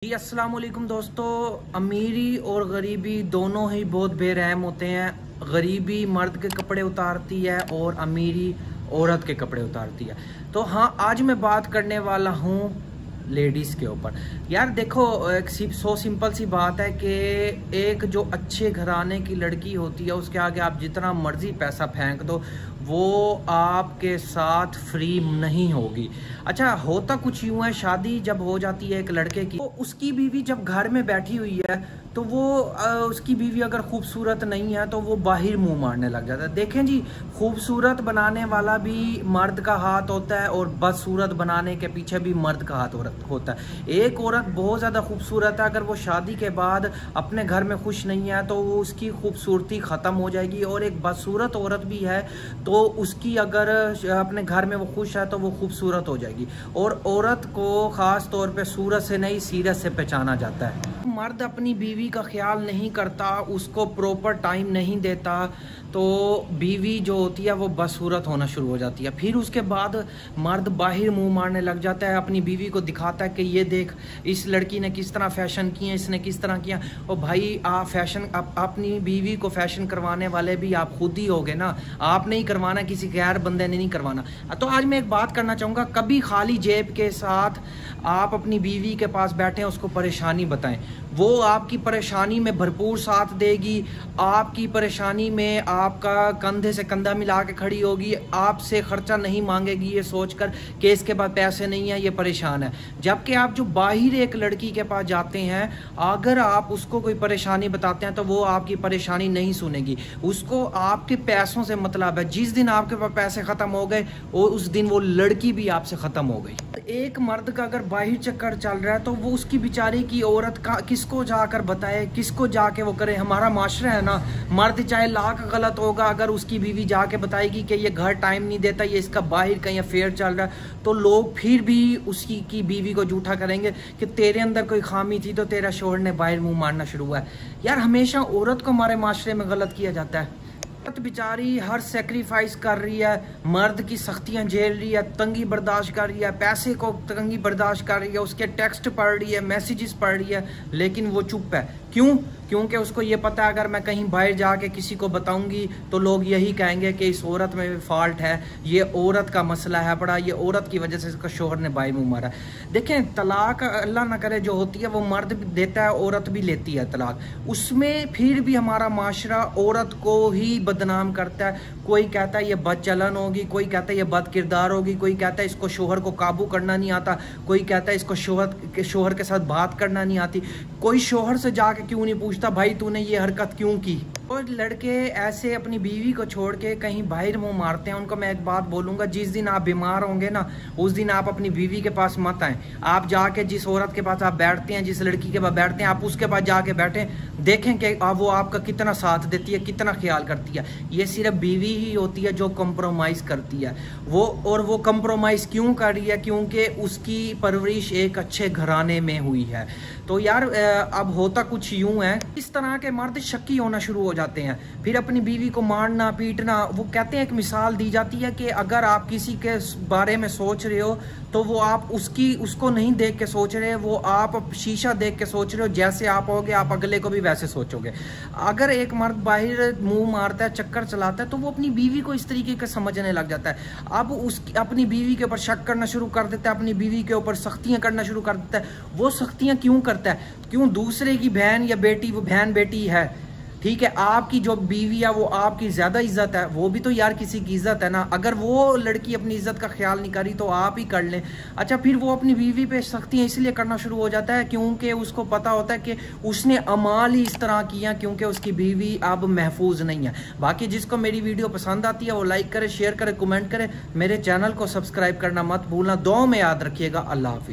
जी अस्सलाम वालेकुम दोस्तों। अमीरी और गरीबी दोनों ही बहुत बेरहम होते हैं। गरीबी मर्द के कपड़े उतारती है और अमीरी औरत के कपड़े उतारती है। तो हाँ, आज मैं बात करने वाला हूँ लेडीज़ के ऊपर। यार देखो, एक सो सिंपल सी बात है कि एक जो अच्छे घराने की लड़की होती है उसके आगे आप जितना मर्जी पैसा फेंक दो वो आपके साथ फ्री नहीं होगी। अच्छा, होता कुछ यूँ है, शादी जब हो जाती है एक लड़के की तो उसकी बीवी जब घर में बैठी हुई है तो वो उसकी बीवी अगर खूबसूरत नहीं है तो वो बाहर मुंह मारने लग जाता है। देखें जी, खूबसूरत बनाने वाला भी मर्द का हाथ होता है और बदसूरत बनाने के पीछे भी मर्द का हाथ होता है। एक औरत बहुत ज़्यादा खूबसूरत है, अगर वो शादी के बाद अपने घर में खुश नहीं है तो वो उसकी खूबसूरती ख़त्म हो जाएगी। और एक बदसूरत औरत भी है तो उसकी अगर अपने घर में वो खुश है तो वो खूबसूरत हो जाएगी। और औरत को ख़ास तौर पे सूरत से नहीं सीरत से पहचाना जाता है। मर्द अपनी बीवी का ख्याल नहीं करता, उसको प्रॉपर टाइम नहीं देता तो बीवी जो होती है वो बदसूरत होना शुरू हो जाती है। फिर उसके बाद मर्द बाहर मुंह मारने लग जाता है, अपनी बीवी को दिखाता है कि ये देख इस लड़की ने किस तरह फैशन किया, इसने किस तरह किया। और भाई, आप फैशन अपनी बीवी को फैशन करवाने वाले भी आप खुद ही होगे ना, आप नहीं करवाना, किसी गैर बंदे ने नहीं करवाना। तो आज मैं एक बात करना चाहूँगा, कभी खाली जेब के साथ आप अपनी बीवी के पास बैठे उसको परेशानी बताएं, वो आपकी परेशानी में भरपूर साथ देगी। आपकी परेशानी में आपका कंधे से कंधा मिला के खड़ी होगी, आपसे खर्चा नहीं मांगेगी ये सोचकर कि इसके पास पैसे नहीं है, ये परेशान है। जबकि आप जो बाहर एक लड़की के पास जाते हैं, अगर आप उसको कोई परेशानी बताते हैं तो वो आपकी परेशानी नहीं सुनेगी, उसको आपके पैसों से मतलब है। जिस दिन आपके पास पैसे ख़त्म हो गए और उस दिन वो लड़की भी आपसे ख़त्म हो गई। एक मर्द का अगर बाहर चक्कर चल रहा है तो वो उसकी बेचारी की औरत का किसको जाकर बताए, किसको जाके वो करे। हमारा माशरा है ना, मर्द चाहे लाख गलत होगा, अगर उसकी बीवी जाके बताएगी कि ये घर टाइम नहीं देता, ये इसका बाहर कहीं अफेयर चल रहा है, तो लोग फिर भी उसकी की बीवी को झूठा करेंगे कि तेरे अंदर कोई खामी थी तो तेरा शोहर ने बाहर मुंह मारना शुरू हुआ है। यार, हमेशा औरत को हमारे माशरे में गलत किया जाता है। बेचारी हर सेक्रीफाइस कर रही है, मर्द की सख्तियां झेल रही है, तंगी बर्दाश्त कर रही है, पैसे को तंगी बर्दाश्त कर रही है, उसके टेक्स्ट पढ़ रही है, मैसेजेस पढ़ रही है, लेकिन वो चुप है। क्यों? क्योंकि उसको ये पता है अगर मैं कहीं बाहर जाके किसी को बताऊंगी तो लोग यही कहेंगे कि इस औरत में फॉल्ट है, ये औरत का मसला है बड़ा, ये औरत की वजह से इसका शोहर ने बाहर मुंह मारा। देखें, तलाक अल्लाह ना करे जो होती है वो मर्द भी देता है, औरत भी लेती है तलाक, उसमें फिर भी हमारा माशरा औरत को ही बदनाम करता है। कोई कहता है ये बदचलन होगी, कोई कहता है ये बद किरदार होगी, कोई कहता है इसको शोहर को काबू करना नहीं आता, कोई कहता है इसको शोहर के साथ बात करना नहीं आती। कोई शोहर से जाके क्यों नहीं पूछता भाई तूने ये हरकत क्यों की। और लड़के ऐसे अपनी बीवी को छोड़ के कहीं बाहर मुंह मारते हैं। उनको मैं एक बात बोलूँगा, जिस दिन आप बीमार होंगे ना उस दिन आप अपनी बीवी के पास मत आएँ। आप जाके जिस औरत के पास आप बैठते हैं, जिस लड़की के पास बैठते हैं, आप उसके पास जाके बैठें, देखें कि वो आपका कितना साथ देती है, कितना ख्याल करती है। ये सिर्फ बीवी ही होती है जो कंप्रोमाइज़ करती है। वो कंप्रोमाइज़ क्यों कर रही है? क्योंकि उसकी परवरिश एक अच्छे घराने में हुई है। तो यार, अब होता कुछ यूँ है, इस तरह के मर्द शक्की होना शुरू हो जाते हैं, फिर अपनी बीवी को मारना पीटना। वो कहते हैं, एक मिसाल दी जाती है कि अगर आप किसी के बारे में सोच रहे हो तो वो आप उसको नहीं देख के सोच रहे, वो आप शीशा देख के सोच रहे हो। जैसे आप होगे आप अगले को भी वैसे सोचोगे। अगर एक मर्द बाहर मुंह मारता है, चक्कर चलाता है, तो वो अपनी बीवी को इस तरीके का समझने लग जाता है। अब अपनी बीवी के ऊपर शक करना शुरू कर देता है, अपनी बीवी के ऊपर सख्तियां करना शुरू कर देता है। वो सख्तियां क्यों करता है? क्यों? दूसरे की बहन या बेटी, वो बहन बेटी है, ठीक है, आपकी जो बीवी है वो आपकी ज्यादा इज्जत है, वो भी तो यार किसी की इज्जत है ना। अगर वो लड़की अपनी इज्जत का ख्याल नहीं करी तो आप ही कर लें। अच्छा, फिर वो अपनी बीवी पे सख्तियां इसलिए करना शुरू हो जाता है क्योंकि उसको पता होता है कि उसने अमाल ही इस तरह किया क्योंकि उसकी बीवी अब महफूज नहीं है। बाकी जिसको मेरी वीडियो पसंद आती है वो लाइक करे, शेयर करे, कमेंट करे। मेरे चैनल को सब्सक्राइब करना मत भूलना। दुआ में याद रखिएगा। अल्लाह हाफिज।